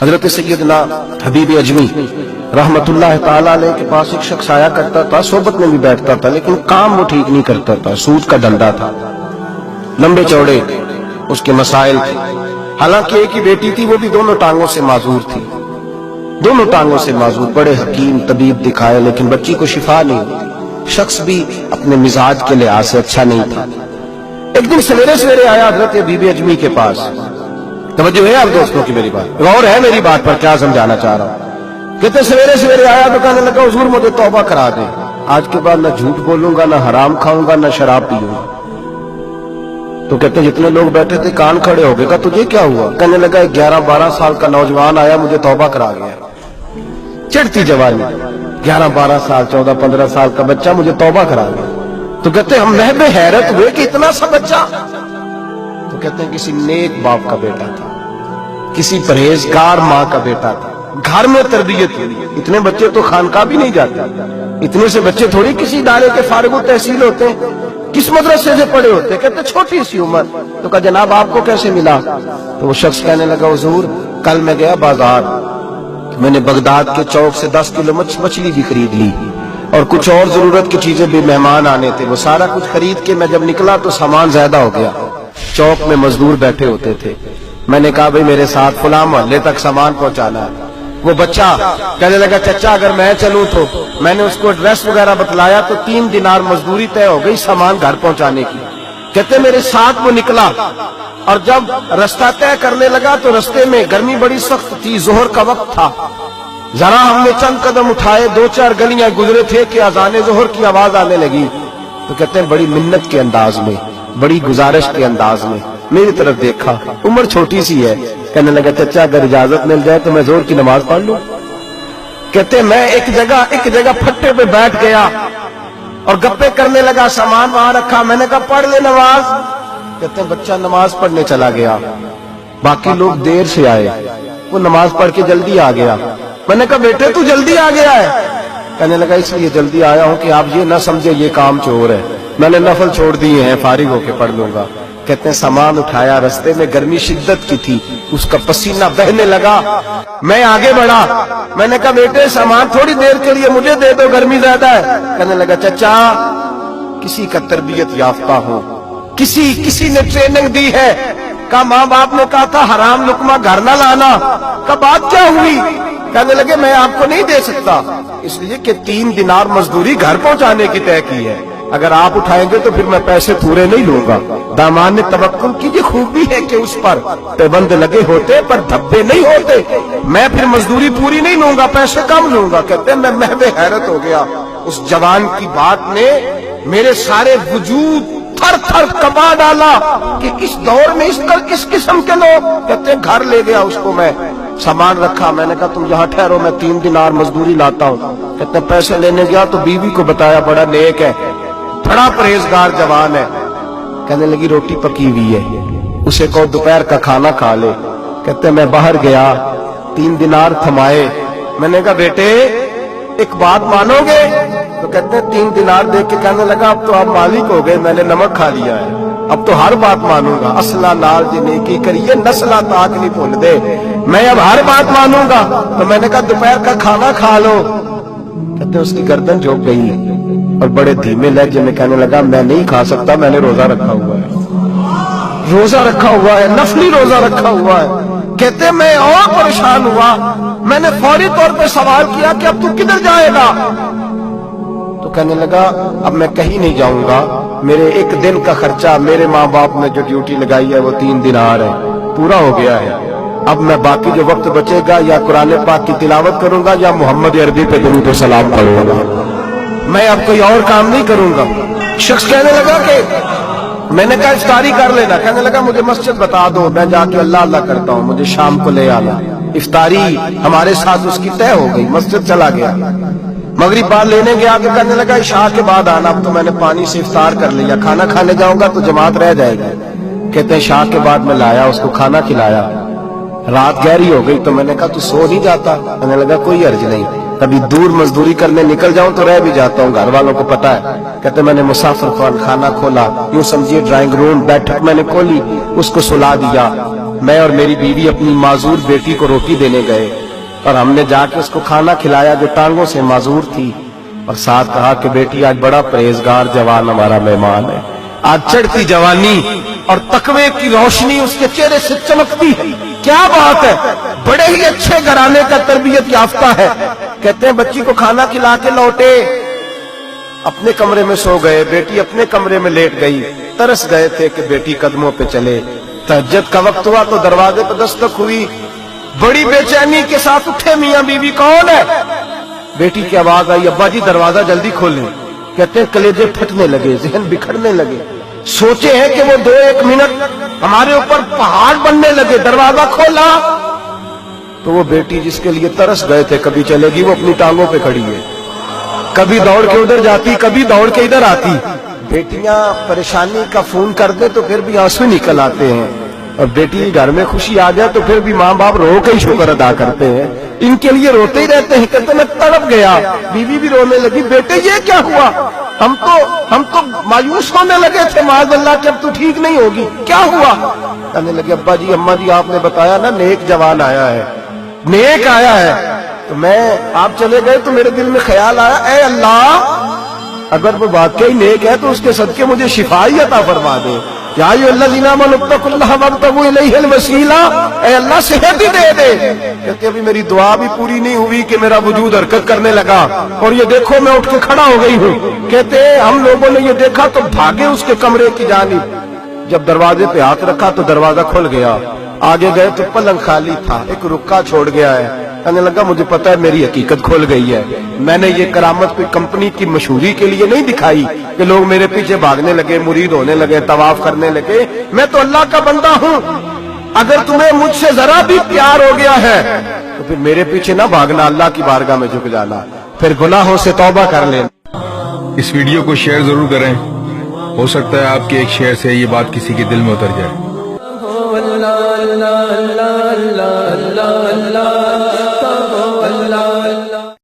حضرت سیدنا حبیب اجمی رحمتullah تعالی علیہ کے پاس ایک شخص آیا کرتا تھا، صحبت میں بھی بیٹھتا تھا، لیکن کام وہ ٹھیک نہیں کرتا تھا، سود کا دھندا تھا، لمبے چوڑے اس کے مسائل تھے۔ حالانکہ ایک ہی بیٹی تھی، وہ بھی دونوں ٹانگوں سے معذور تھی، دونوں ٹانگوں سے معذور، بڑے حکیم طبیب دکھائے لیکن بچی کو شفا نہیں ہوئی۔ شخص بھی اپنے مزاج کے لحاظ سے اچھا نہیں تھا۔ ایک دن سویرے سویرے آیا حضرت حبیب اجمی کے پاس۔ توجہ ہے آپ دوستوں کی میری بات، غور ہے میری بات پر، کیا سمجھانا چاہ رہا ہوں۔ کہتے سویرے سویرے آیا تو کہنے لگا حضور مجھے توبہ کرا دیں، آج کے بعد نہ جھوٹ بولوں گا، نہ حرام کھاؤں گا، نہ شراب پیوں گا۔ تو کہتے جتنے لوگ بیٹھے تھے کان کھڑے ہو گئے، کہا تجھے کیا ہوا؟ کہنے لگا 11-12 سال کا نوجوان آیا مجھے توبہ کرا گیا، چڑھتی جوانی، 11-12 سال 14-15 سال کا بچہ مجھے توبہ کرا گیا۔ تو کہتے ہم محب حیرت ہوئے کہ اتنا سا بچہ؟ تو کہتے ہیں کسی نیک باپ کا بیٹا تھا، کسی پرہیزگار ماں کا بیٹا تھا، گھر میں تربیت ہوئی۔ اتنے بچے تو خانقاہ بھی نہیں جاتے، اتنے سے بچے تھوڑی کسی ادارے کے فارغ التحصیل ہوتے ہیں، کس مدرسے سے پڑھے ہوتے ہیں؟ کہتے چھوٹی سی عمر۔ تو کہا جناب آپ کو کیسے ملا؟ تو وہ شخص کہنے لگا حضور کل میں گیا بازار، میں نے بغداد کے چوک سے 10 کلو مچھلی بھی خرید لی اور کچھ اور ضرورت کی چیزیں بھی، مہمان آنے تھے، وہ سارا کچھ خرید کے میں جب نکلا تو سامان زیادہ ہو گیا۔ چوک میں مزدور بیٹھے ہوتے تھے، میں نے کہا بھئی میرے ساتھ فلاں محلے تک سامان پہنچانا ہے۔ وہ بچہ کہنے لگا چچا اگر میں چلوں تو، میں نے اس کو ایڈریس وغیرہ بتلایا تو 3 دینار مزدوری طے ہو گئی سامان گھر پہنچانے کی۔ کہتے میرے ساتھ وہ نکلا اور جب رستہ طے کرنے لگا تو رستے میں گرمی بڑی سخت تھی، ظہر کا وقت تھا، ذرا ہم نے چند قدم اٹھائے، 2-4 گلیاں گزرے تھے کہ اذان ظہر کی آواز آنے لگی۔ تو کہتے ہیں بڑی منت کے انداز میں، بڑی گزارش کے انداز میں میری طرف دیکھا، عمر چھوٹی سی ہے، کہنے لگا چچا اگر اجازت مل جائے تو میں ظہر کی نماز پڑھ لوں۔ کہتے میں ایک جگہ پھٹے پہ بیٹھ گیا اور گپے کرنے لگا، سامان وہاں رکھا، میں نے کہا پڑھ لے نماز۔ کہتے ہیں بچہ نماز پڑھنے چلا گیا، باقی لوگ دیر سے آئے، وہ نماز پڑھ کے جلدی آ گیا۔ میں نے کہا بیٹے تو جلدی آ گیا ہے؟ کہنے لگا اس لیے جلدی آیا ہوں کہ آپ یہ نہ سمجھے یہ کام چور ہے، میں نے نفل چھوڑ دیے ہیں، فارغ ہو کے پڑھ لوں گا۔ کہتے ہیں سامان اٹھایا، رستے میں گرمی شدت کی تھی، اس کا پسینہ بہنے لگا، میں آگے بڑھا، میں نے کہا بیٹے سامان تھوڑی دیر کے لیے مجھے دے دو، گرمی زیادہ ہے۔ کہنے لگا چچا کسی کا تربیت یافتہ ہو، کسی نے ٹریننگ دی ہے، کہا ماں باپ نے کہا تھا حرام لقمہ گھر نہ لانا، کہا بات کیا ہوئی؟ کہنے لگے میں آپ کو نہیں دے سکتا، اس لیے کہ 3 دینار مزدوری گھر پہنچانے کی طے کی ہے، اگر آپ اٹھائیں گے تو پھر میں پیسے پورے نہیں لوں گا۔ دامان نے توکل کی یہ خوبی ہے کہ اس پر پابند لگے ہوتے پر دھبے نہیں ہوتے، میں پھر مزدوری پوری نہیں لوں گا، پیسے کم لوں گا۔ کہتے ہیں میں محو حیرت ہو گیا، اس جوان کی بات نے میرے سارے وجود تھر تھر کبا ڈالا کہ اس دور میں کس قسم کے لوگ۔ کہتے ہیں گھر لے گیا اس کو، میں سامان رکھا، میں نے کہا تم یہاں ٹھہرو میں 3 دینار مزدوری لاتا ہوں۔ کہتے ہیں پیسے لینے گیا تو بیوی کو بتایا بڑا نیک ہے، بڑا پرہیزگار جوان ہے۔ کہنے لگی روٹی پکی ہوئی ہے، اسے کہو دوپہر کا کھانا کھا لے۔ کہتے ہیں میں باہر گیا، 3 دینار تھمائے، میں نے کہا بیٹے ایک بات مانو گے؟ تو کہتے ہیں 3 دینار دے کے کہنے لگا اب تو آپ مالک ہو گئے، میں نے نمک کھا لیا ہے، اب تو ہر بات مانوں گا، اصلہ نال جی نیکی کریے نسلہ تاک نہیں بھول دے، میں اب ہر بات مانوں گا۔ تو میں نے کہا دوپہر کا کھانا کھا لو۔ کہتے ہیں اس کی گردن جھک گئی اور بڑے دھیمے لہجے میں کہنے لگا میں نہیں کھا سکتا، میں نے روزہ رکھا ہوا ہے، روزہ رکھا ہوا ہے، نفلی روزہ رکھا ہوا ہے۔ کہتے ہیں میں اور پریشان ہوا، میں نے فوری طور پہ سوال کیا کہ اب تو کدھر جائے گا؟ تو کہنے لگا اب میں کہیں نہیں جاؤں گا، میرے ایک دن کا خرچہ میرے ماں باپ نے جو ڈیوٹی لگائی ہے وہ 3 دینار ہے، پورا ہو گیا ہے، اب میں باقی جو وقت بچے گا یا قرآن پاک کی تلاوت کروں گا یا محمد عربی پہ درود و سلام پڑھوں گا، میں اب کوئی اور کام نہیں کروں گا۔ شخص کہنے لگا کہ میں نے کہا افطاری کر لینا، کہنے لگا مجھے مسجد بتا دو، میں جا کے اللہ اللہ کرتا ہوں، مجھے شام کو لے آنا۔ افطاری ہمارے ساتھ اس کی طے ہو گئی، مسجد چلا گیا، مغرب بعد لینے گیا تو کہنے لگا عشاء کے بعد آنا، اب تو میں نے پانی سے افطار کر لیا، کھانا کھانے جاؤں گا تو جماعت رہ جائے گی۔ کہتے ہیں عشاء کے بعد میں لایا، اس کو کھانا کھلایا، رات گہری ہو گئی تو میں نے کہا تو سو نہیں جاتا؟ کہنے لگا کوئی عرض نہیں، کبھی دور مزدوری کرنے نکل جاؤں تو رہ بھی جاتا ہوں، گھر والوں کو پتا ہے۔ کہتے میں نے مسافر خانہ کھولا، یوں سمجھیے ڈرائنگ روم بیٹھک میں نے کھولی، اس کو سلا دیا، میں اور میری بیوی اپنی معذور بیٹی کو روٹی دینے گئے اور ہم نے جا کے اس کو کھانا کھلایا جو ٹانگوں سے معذور تھی، اور ساتھ کہا کہ بیٹی آج بڑا پرہیزگار جوان ہمارا مہمان ہے، آج چڑھتی جوانی اور تقوی کی روشنی اس کے چہرے سے چمکتی ہے، کیا بات ہے، بڑے ہی اچھے گھرانے کا تربیت یافتہ ہے۔ کہتے ہیں بچی کو کھانا کھلا کے لوٹے، اپنے کمرے میں سو گئے، بیٹی اپنے کمرے میں لیٹ گئی، ترس گئے تھے کہ بیٹی قدموں پہ چلے۔ تہجد کا وقت ہوا تو دروازے پہ دستک ہوئی، بڑی بے چینی کے ساتھ اٹھے میاں بیوی، کون ہے؟ بیٹی کی آواز آئی، ابا جی دروازہ جلدی کھولیں۔ کہتے ہیں کلیجے پھٹنے لگے، ذہن بکھرنے لگے، سوچے ہیں کہ وہ 2-1 منٹ ہمارے اوپر پہاڑ بننے لگے، دروازہ کھولا تو وہ بیٹی جس کے لیے ترس گئے تھے کبھی چلے گی، وہ اپنی ٹانگوں پہ کھڑی ہے، کبھی دوڑ کے ادھر جاتی، کبھی دوڑ کے ادھر آتی۔ بیٹیاں پریشانی کا فون کر دے تو پھر بھی آنسو نکل آتے ہیں، اور بیٹی گھر میں خوشی آ جائے تو پھر بھی ماں باپ رو کے ہی شکر ادا کرتے ہیں، ان کے لیے روتے ہی رہتے ہیں۔ کہتے میں تڑپ گیا، بیوی بھی رونے لگی، بیٹے یہ کیا ہوا؟ ہم تو مایوس ہونے لگے تھے معاذ اللہ کہ اب تو ٹھیک نہیں ہوگی، کیا ہوا؟ کہنے لگے ابا جی اماں جی آپ نے بتایا نا نیک جوان آیا ہے، نیک آیا ہے، تو میں آپ چلے گئے تو میرے دل میں خیال آیا اے اللہ اگر وہ واقعی نیک ہے تو اس کے صدقے مجھے شفائی عطا فرما دے، یا ایھا الذین آمنوا اتقوا اللہ وابتغوا الیہ الوسیلہ، اے اللہ صحت ہی دے دے۔ کہتے ابھی میری دعا بھی پوری نہیں ہوئی کہ میرا وجود حرکت کرنے لگا، اور یہ دیکھو میں اٹھ کے کھڑا ہو گئی ہوں۔ کہتے ہم لوگوں نے یہ دیکھا تو بھاگے اس کے کمرے کی جانب، جب دروازے پہ ہاتھ رکھا تو دروازہ کھل گیا، آگے گئے تو پلنگ خالی تھا، ایک رکا چھوڑ گیا ہے۔ کہنے لگا مجھے پتا ہے میری حقیقت کھل گئی ہے، میں نے یہ کرامت کوئی کمپنی کی مشہوری کے لیے نہیں دکھائی کہ لوگ میرے پیچھے بھاگنے لگے، مرید ہونے لگے، طواف کرنے لگے، میں تو اللہ کا بندہ ہوں۔ اگر تمہیں مجھ سے ذرا بھی پیار ہو گیا ہے تو پھر میرے پیچھے نہ بھاگنا، اللہ کی بارگاہ میں جھک جانا، پھر گناہوں سے توبہ کر لینا۔ اس ویڈیو کو شیئر ضرور کریں، ہو سکتا ہے آپ کے ایک شیئر سے یہ بات کسی کے دل میں اتر جائے۔